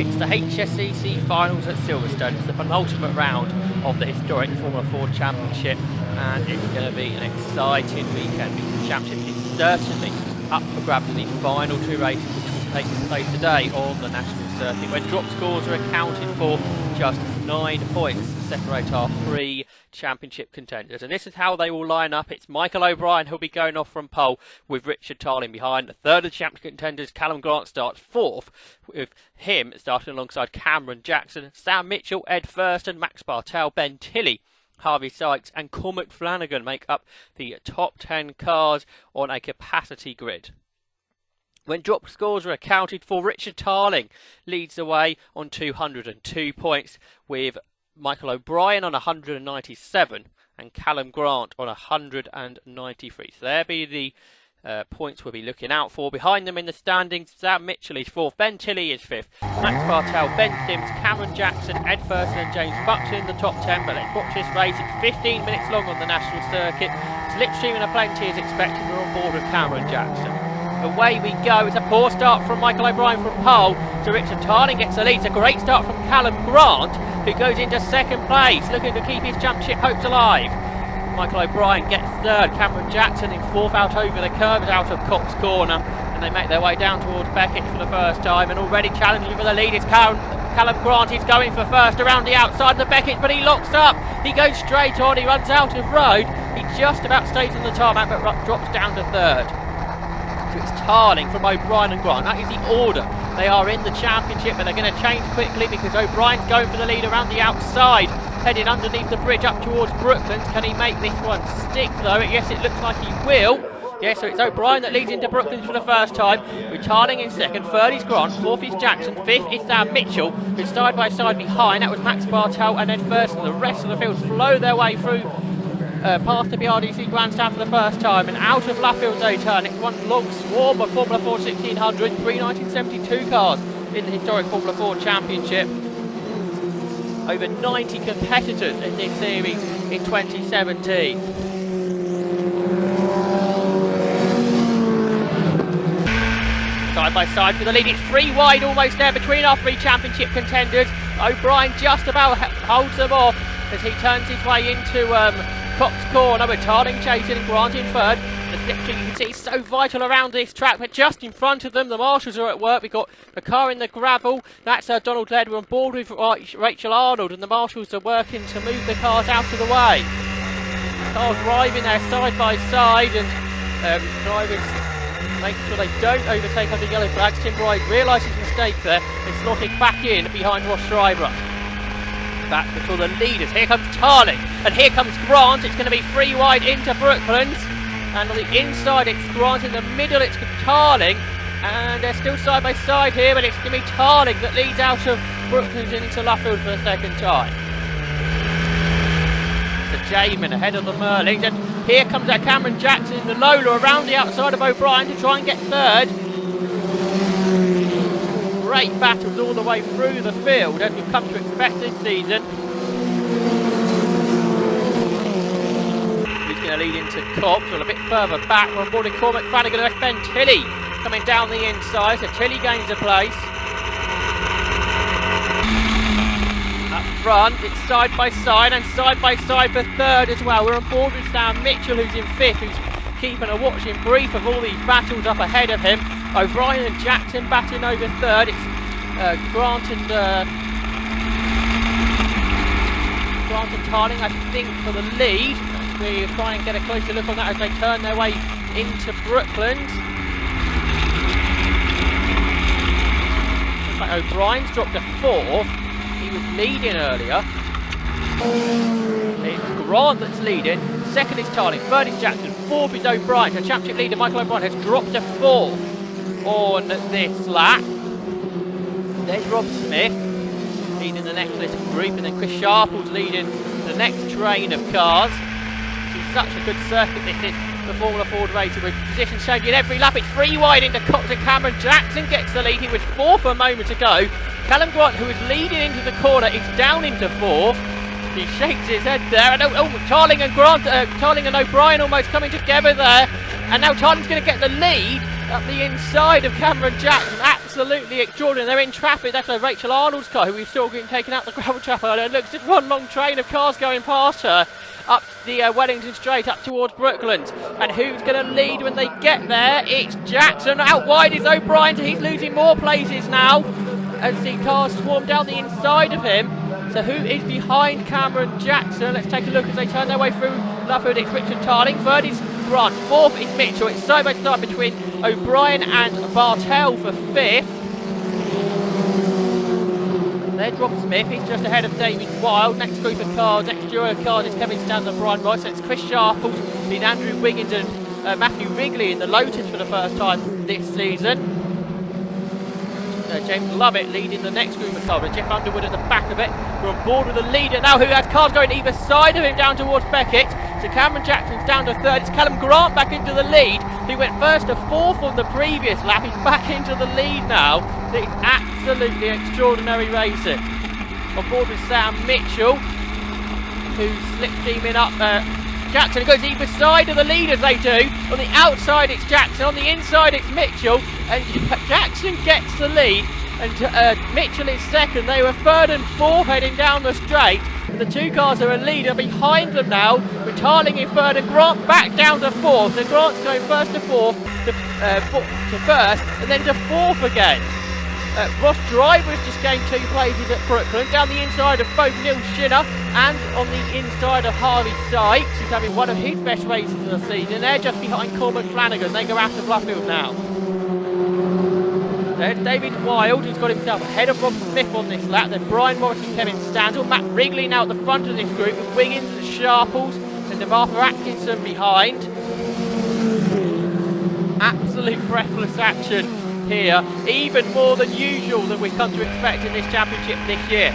It's the HSCC finals at Silverstone. It's the penultimate round of the historic Formula 4 Championship, and it's going to be an exciting weekend because the championship is certainly up for grabs in the final two races which will take place today on the national circuit, where drop scores are accounted for. Just 9 points separate our 3 championship contenders, and this is how they will line up. It's Michael O'Brien who'll be going off from pole, with Richard Tarling behind. The third of the championship contenders, Callum Grant, starts 4th, with him starting alongside Cameron Jackson, Sam Mitchell, Ed Thurston, Max Bartel, Ben Tilley, Harvey Sykes and Cormac Flanagan make up the top 10 cars on a capacity grid. When drop scores are accounted for, Richard Tarling leads the way on 202 points, with Michael O'Brien on 197 and Callum Grant on 193. So there be the points we'll be looking out for. Behind them in the standings, Sam Mitchell is 4th, Ben Tilley is 5th, Max Bartel, Ben Sims, Cameron Jackson, Ed Thurston and James Buxton in the top 10. But let's watch this race. It's 15 minutes long on the national circuit. Slipstream and a plenty is expected. We're on board with Cameron Jackson. Away we go. It's a poor start from Michael O'Brien from pole, so Richard Tarling gets the lead. It's a great start from Callum Grant, who goes into 2nd place, looking to keep his championship hopes alive. Michael O'Brien gets 3rd, Cameron Jackson in 4th out over the curves out of Cox Corner, and they make their way down towards Beckett for the first time, and already challenging for the lead. It's Callum Grant. He's going for first around the outside of the Beckett, but he locks up. He goes straight on, he runs out of road. He just about stays on the tarmac, but drops down to 3rd. It's Tarling from O'Brien and Grant. That is the order. They are in the championship, but they're going to change quickly because O'Brien's going for the lead around the outside, heading underneath the bridge up towards Brooklands. Can he make this one stick though? Yes, it looks like he will. Yes, so it's O'Brien that leads into Brooklands for the first time, with Tarling in 2nd, 3rd is Grant, 4th is Jackson, 5th is Sam Mitchell, who's side by side behind. That was Max Bartel and Ed Thurston. The rest of the field flow their way through past the BRDC Grandstand for the first time and out of Laffield's A turn. It's one long swarm of Formula 4 1600, 3 1972 cars in the historic Formula 4 Championship. Over 90 competitors in this series in 2017. Side by side for the lead. It's 3 wide almost there between our 3 championship contenders. O'Brien just about holds them off as he turns his way into Cox Corner, with Tarling chasing and Grant in 3rd. The slipstream, you can see, is so vital around this track, but just in front of them, the marshals are at work. We've got the car in the gravel. That's Donald Led. We're on board with Rachel Arnold, and the marshals are working to move the cars out of the way. Cars driving there side by side, and drivers making sure they don't overtake under yellow flags. Tim Bride realises his mistake there and slotted back in behind Ross Schreiber. Back before the leaders. Here comes Tarling, and here comes Grant. It's going to be 3 wide into Brooklands, and on the inside it's Grant, in the middle it's Tarling, and they're still side by side here, but it's going to be Tarling that leads out of Brooklands and into Luffield for the 2nd time. It's a Jamin ahead of the Merlings, and here comes Cameron Jackson in the Lola around the outside of O'Brien to try and get 3rd. Great battles all the way through the field, as we've come to expect this season. He's going to lead into Cobbs, well, a bit further back. We're on board with Cormac Flanagan and Ben Tilley coming down the inside, so Tilley gains a place. Up front, it's side by side for 3rd as well. We're on board with Sam Mitchell, who's in 5th, who's keeping a watching brief of all these battles up ahead of him. O'Brien and Jackson batting over 3rd. It's Grant and Tarling, I think, for the lead. We'll try and get a closer look on that as they turn their way into Brooklands. Looks like O'Brien's dropped to 4th. He was leading earlier. It's Grant that's leading. 2nd is Tarling, 3rd is Jackson, 4th is O'Brien. The championship leader Michael O'Brien has dropped to 4th on this lap. There's Rob Smith leading the next little group, and then Chris Sharple's leading the next train of cars. It's such a good circuit this is, the Formula Ford racer, with positions changing every lap. It's 3 wide into Cox, and Cameron Jackson gets the lead. He was 4th a moment ago. Callum Grant, who was leading into the corner, is down into 4th. He shakes his head there, and Tarling and O'Brien almost coming together there, and now Tarling's going to get the lead up the inside of Cameron Jackson. absolutely extraordinary. They're in traffic. That's Rachel Arnold's car, who we've still been taken out the gravel trap earlier. Look, just one long train of cars going past her up the Wellington Straight up towards Brooklands. And who's going to lead when they get there? It's Jackson. Out wide is O'Brien, so he's losing more places now as the cars swarm down the inside of him. So who is behind Cameron Jackson? Let's take a look as they turn their way through Luffield. It's Richard Tarling. Third is Grant. Fourth is Mitchell. It's side by side between O'Brien and Bartel for fifth. There's Rob Smith. He's just ahead of David Wild. Next group of cars, next duo of cars is Kevin Stanley and Brian Rice. So it's Chris Sharples, then Andrew Wiggins and Matthew Wrigley in the Lotus for the first time this season. James Lovett leading the next group of cars. Jeff Underwood at the back of it. We're on board with the leader now, who has cars going either side of him down towards Beckett. So Cameron Jackson's down to third. It's Callum Grant back into the lead. He went first to fourth on the previous lap. He's back into the lead now. It's absolutely extraordinary racing. On board with Sam Mitchell, who's slipstreaming up Jackson. It goes either side of the lead as they do. On the outside it's Jackson, on the inside it's Mitchell, and Jackson gets the lead, and Mitchell is second. They were third and fourth heading down the straight. The two cars are a leader behind them now, with Tarling in third and Grant back down to fourth. So Grant's going first to fourth, to first, and then to fourth again. Ross Driver's just gained 2 places at Brooklyn, down the inside of both Neil Schiller and on the inside of Harvey Sykes. He's having one of his best races of the season. They're just behind Cormac Flanagan. They go out of Luffield now. There's David Wild, who's got himself ahead of Rob Smith on this lap. Then Brian Morris and Kevin Standel. Matt Wrigley now at the front of this group, with Wiggins and Sharples and Martha Atkinson behind. Absolute breathless action here, even more than usual than we've come to expect in this championship this year.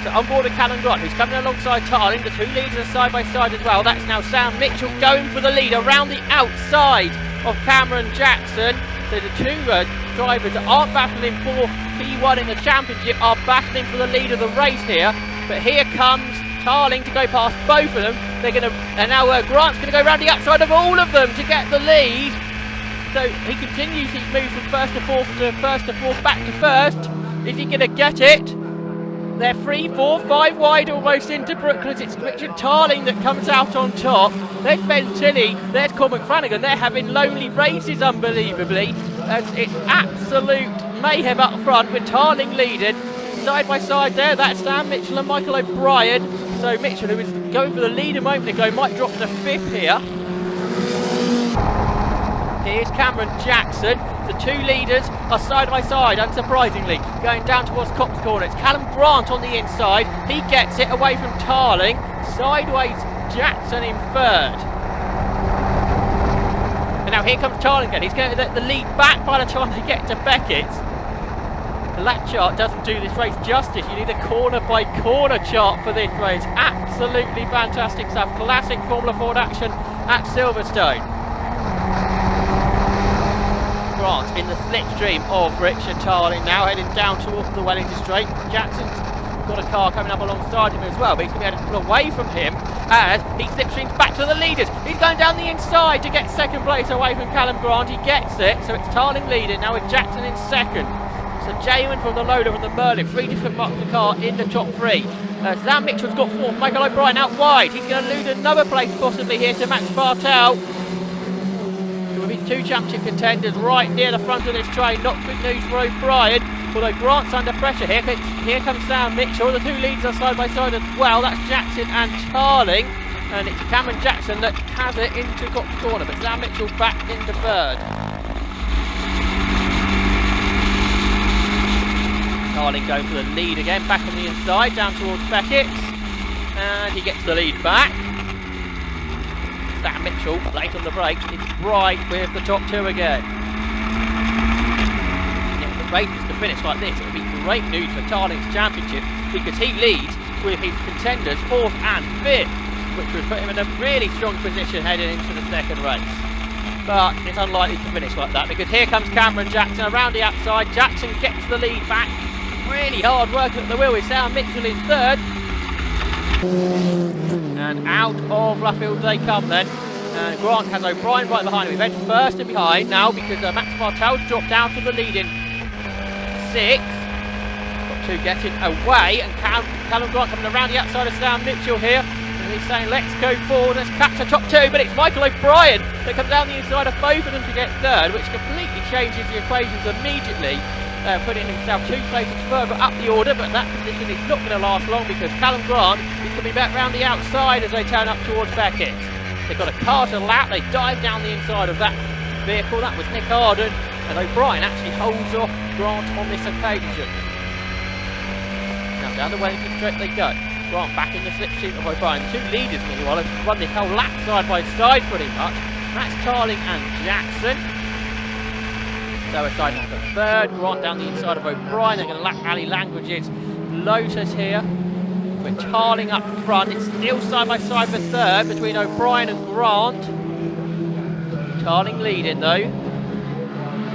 So on board of Callum Grant, who's coming alongside Tarling. The two leaders are side by side as well. That's now Sam Mitchell going for the lead around the outside of Cameron Jackson. So the two drivers that aren't battling for P1 in the championship are battling for the lead of the race here. But here comes Tarling to go past both of them. They're going to, and now Grant's going to go around the outside of all of them to get the lead. So he continues his move from first to fourth, back to first. Is he going to get it? They're 3, 4, 5 wide almost into Brooklands. It's Richard Tarling that comes out on top. There's Ben Tilley, there's Cormac Flanagan. They're having lonely races unbelievably. It's absolute mayhem up front with Tarling leading. Side by side there, that's Stan Mitchell and Michael O'Brien. So Mitchell, who was going for the lead a moment ago, might drop to 5th here. Here's Cameron Jackson. The two leaders are side by side, unsurprisingly, going down towards Cops Corner. It's Callum Grant on the inside. He gets it away from Tarling. Sideways Jackson in third. And now here comes Tarling again. He's going to let the lead back by the time they get to Beckett. The lap chart doesn't do this race justice. You need a corner by corner chart for this race. Absolutely fantastic stuff. Classic Formula Ford action at Silverstone. Grant in the slipstream of Richard Tarling now, heading down towards the Wellington Straight. Jackson's got a car coming up alongside him as well, but he's going to be able to pull away from him as he slipstreams back to the leaders. He's going down the inside to get second place away from Callum Grant. He gets it, so it's Tarling leading now with Jackson in second. So Jamin from the Lola and the Merlin, 3 different marks of the car in the top 3. Sam Mitchell's got 4th, Michael O'Brien out wide. He's going to lose another place possibly here to Max Bartel. Two championship contenders right near the front of this train. Not good news for O'Brien, although Grant's under pressure here. Here comes Sam Mitchell. The two leaders are side by side as well. That's Jackson and Tarling, and it's Cameron Jackson that has it into Cops Corner, but Sam Mitchell back into third. Tarling going for the lead again, back on the inside, down towards Beckett, and he gets the lead back. Sam Mitchell, late on the brakes, it's right with the top 2 again. If the race is to finish like this, it would be great news for Tarling's championship, because he leads with his contenders 4th and 5th, which would put him in a really strong position heading into the second race. But it's unlikely to finish like that, because here comes Cameron Jackson around the outside. Jackson gets the lead back. Really hard work at the wheel with Sam Mitchell in third. And out of Luffield they come then. And Grant has O'Brien right behind him. He went first and behind now because Max Bartel's dropped out of the lead in 6th. Got 2 getting away, and Callum Grant coming around the outside of Sam Mitchell here. And he's saying, let's go forward, let's capture top 2, but it's Michael O'Brien that comes down the inside of both of them to get 3rd, which completely changes the equations immediately, putting himself 2 places further up the order, but that position is not going to last long because Callum Grant is coming back round the outside as they turn up towards Beckett. They've got a car to lap, they dive down the inside of that vehicle. That was Nick Arden, and O'Brien actually holds off Grant on this occasion. Now down the Wellington straight they go. Grant back in the slipstream of O'Brien. The 2 leaders meanwhile have run this whole lap side by side pretty much. That's Tarling and Jackson. So aside now for 3rd, Grant down the inside of O'Brien. They're going to lap Ali Language's Lotus here. With Tarling up front, it's still side by side for 3rd between O'Brien and Grant. Tarling leading though.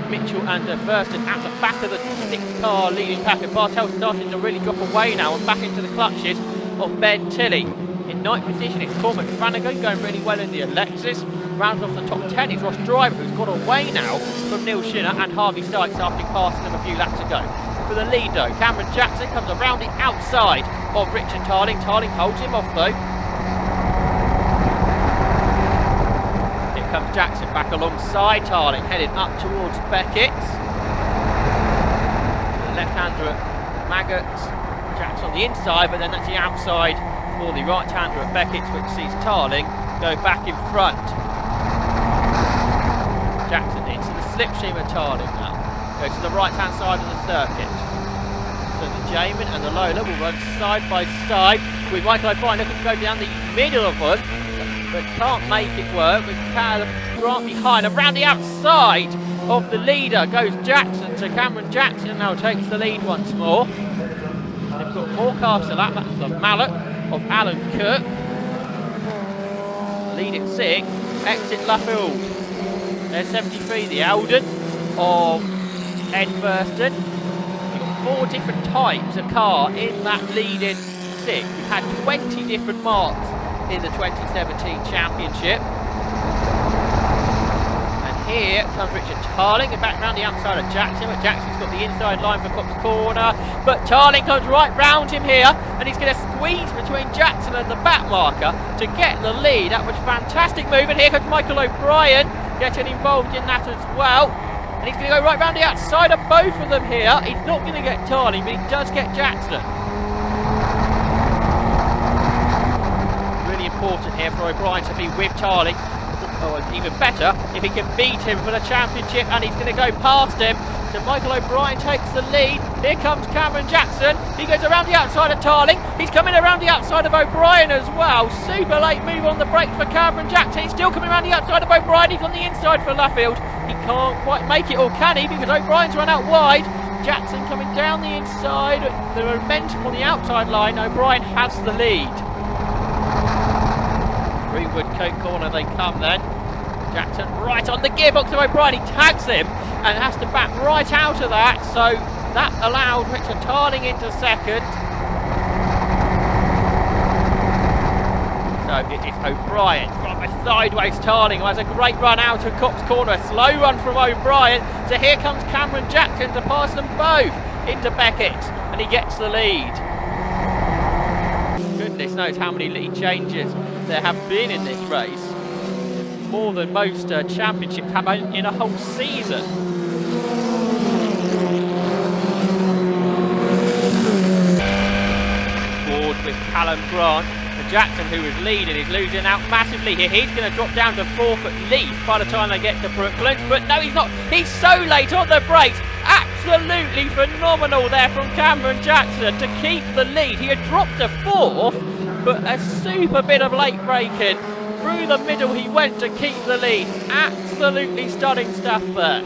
Mitchell and Thurston at the back of the 6th car leading pack, and Bartel's starting to really drop away now and back into the clutches of Ben Tilley. In 9th position it's Cormac Flanagan going really well in the Alexis. Rounds off the top 10 is Ross Driver, who's got away now from Neil Shinner and Harvey Sykes after passing them a few laps ago. For the lead though, Cameron Jackson comes around the outside of Richard Tarling. Tarling holds him off though. Here comes Jackson back alongside Tarling, heading up towards Beckett. The left-hander at Maggot, Jackson on the inside, but then that's the outside for the right-hander at Beckett, which sees Tarling go back in front. Jackson into the slipstream of Tarling now. Goes to the right-hand side of the circuit. So the Jamin and the Lola will run side by side with Michael O'Brien looking to go down the middle of them, but can't make it work with Callum Grant behind. Around the outside of the leader goes Jackson, so Cameron Jackson now takes the lead once more. They've got more cars to lap. That's the Mallet of Alan Cook. Lead at 6th, exit Luffield. There's 73, the Eldon of Ed Thurston. You've got 4 different types of car in that lead in 6th. We've had 20 different marks in the 2017 Championship. And here comes Richard Tarling, and back round the outside of Jackson, but Jackson's got the inside line for Cops Corner, but Tarling comes right round him here, and he's going to squeeze between Jackson and the back marker to get the lead. That was a fantastic move, and here comes Michael O'Brien getting involved in that as well. And he's going to go right round the outside of both of them here. He's not going to get Tarling, but he does get Jackson. Really important here for O'Brien to be with Tarling. Or even better, if he can beat him for the championship, and he's going to go past him. So Michael O'Brien takes the lead. Here comes Cameron Jackson. He goes around the outside of Tarling. He's coming around the outside of O'Brien as well. Super late move on the brakes for Cameron Jackson. He's still coming around the outside of O'Brien. He's on the inside for Luffield. He can't quite make it, or can he? Because O'Brien's run out wide. Jackson coming down the inside. The momentum on the outside line. O'Brien has the lead. Greenwood Coke Corner they come then. Jackson right on the gearbox of O'Brien. He tags him and has to back right out of that. So that allowed Richard Tarling into 2nd. So it is O'Brien from a sideways Tarling, who has a great run out of Cops Corner. A slow run from O'Brien. So here comes Cameron Jackson to pass them both into Beckett, and he gets the lead. Goodness knows how many lead changes there have been in this race. More than most championships have in a whole season. Board with Callum Grant. And Jackson, who was leading, is losing out massively here. He's going to drop down to 4th at least by the time they get to Brooklands. But no, he's not. He's so late on the brakes. Absolutely phenomenal there from Cameron Jackson to keep the lead. He had dropped to 4th, but a super bit of late braking. Through the middle he went to keep the lead. Absolutely stunning stuff there.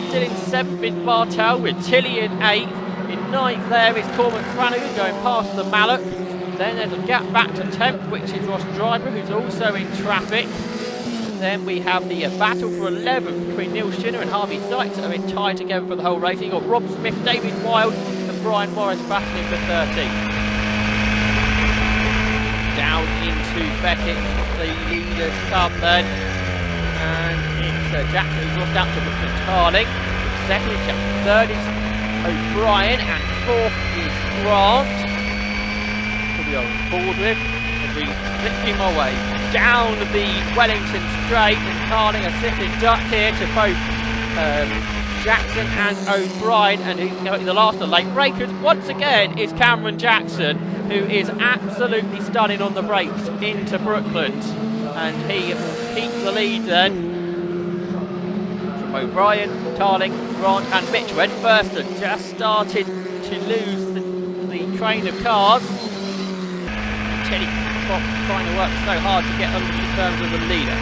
Still in 7th is Bartel with Tilley in 8th. In 9th there is Cormac Flanagan going past the Mallock. Then there's a gap back to 10th, which is Ross Driver, who's also in traffic. Then we have the battle for 11th between Neil Shinner and Harvey Sykes that are in tie together for the whole race. You've got Rob Smith, David Wilde and Brian Morris battling for 13th. Down into Beckett, the leaders come then, and it's Jackson who's lost out to Richard Tarling. second is Jackson, third is O'Brien, and fourth is Grant, who we are on board with. And we flicking my way down the Wellington Straight, and Carling a sitting duck here to both Jackson and O'Brien, and who's going to be the last of the late breakers once again is Cameron Jackson, who is absolutely stunning on the brakes into Brooklands, and he will keep the lead then from O'Brien, Tarling, Grant and Mitchell. Ed Thurston just started to lose the train of cars. Teddy trying to work so hard to get under the terms of the leader.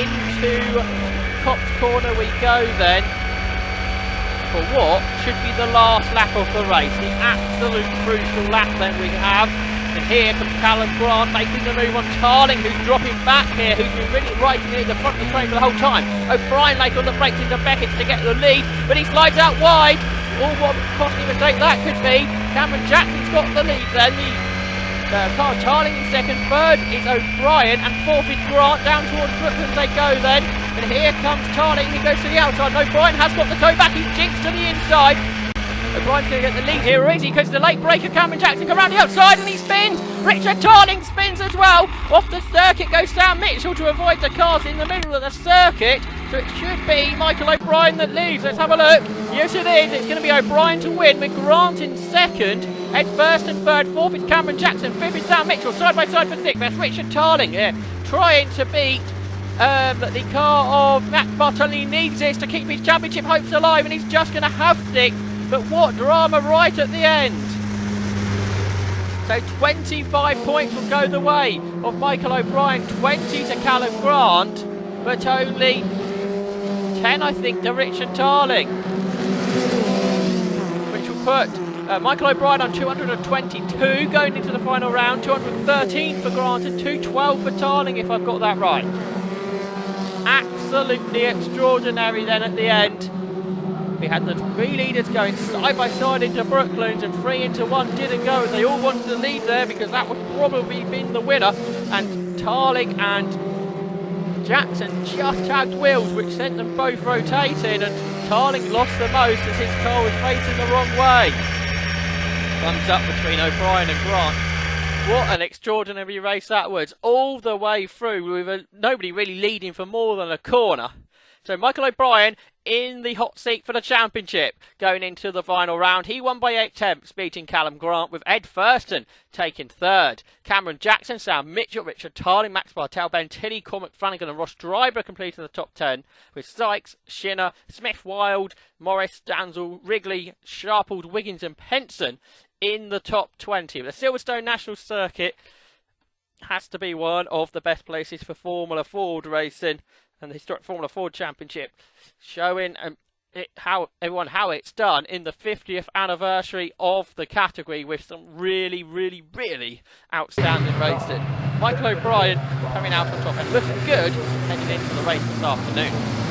Into Cops Corner we go then, for what should be the last lap of the race, the absolute crucial lap then we have. And here comes Callum Grant making the move on Tarling, who's dropping back here, who's been really right near the front of the train for the whole time. O'Brien late on the brakes into Beckett to get the lead, but he slides out wide. Oh, what a costly mistake that could be. Cameron Jackson's got the lead then. Carl Tarling in second, third is O'Brien, and fourth is Grant. Down towards Brooklands they go then. And here comes Tarling, he goes to the outside. O'Brien has got the toe back, he jinks to the inside. O'Brien's going to get the lead here, is he? Because the late breaker Cameron Jackson comes around the outside and he spins. Richard Tarling spins as well. Off the circuit goes Sam Mitchell to avoid the cars in the middle of the circuit. So it should be Michael O'Brien that leads. Let's have a look. Yes it is. It's going to be O'Brien to win with Grant in second. Ed first and third. Fourth is Cameron Jackson. Fifth is Sam Mitchell. Side by side for sixth. That's Richard Tarling here trying to beat the car of Max Bartolini. Needs this to keep his championship hopes alive, and he's just going to have sixth. But what drama right at the end. So 25 points will go the way of Michael O'Brien, 20 to Callum Grant, but only 10 I think to Richard Tarling, which will put Michael O'Brien on 222 going into the final round, 213 for Grant and 212 for Tarling if I've got that right. Absolutely extraordinary then at the end. We had the three leaders going side by side into Brooklands, and 3 into 1 didn't go, and they all wanted to lead there because that would probably been the winner. And Tarling and Jackson just tagged wheels, which sent them both rotating, and Tarling lost the most as his car was facing the wrong way. Thumbs up between O'Brien and Grant. What an extraordinary race that was, all the way through with nobody really leading for more than a corner. So Michael O'Brien in the hot seat for the championship going into the final round. He won by 8 tenths, beating Callum Grant, with Ed Thurston taking third. Cameron Jackson, Sam Mitchell, Richard Tarling, Max Bartel, Ben Tilley, Cormac Flanagan and Ross Dryber completing the top 10, with Sykes, Shinner, Smith, Wild, Morris, Danzel, Wrigley, Sharples, Wiggins and Penson in the top 20. The Silverstone National Circuit has to be one of the best places for Formula Ford racing, and the historic Formula Ford Championship, showing how it's done in the 50th anniversary of the category, with some really, really, really outstanding racing. Michael O'Brien coming out on top and looking good heading into the race this afternoon.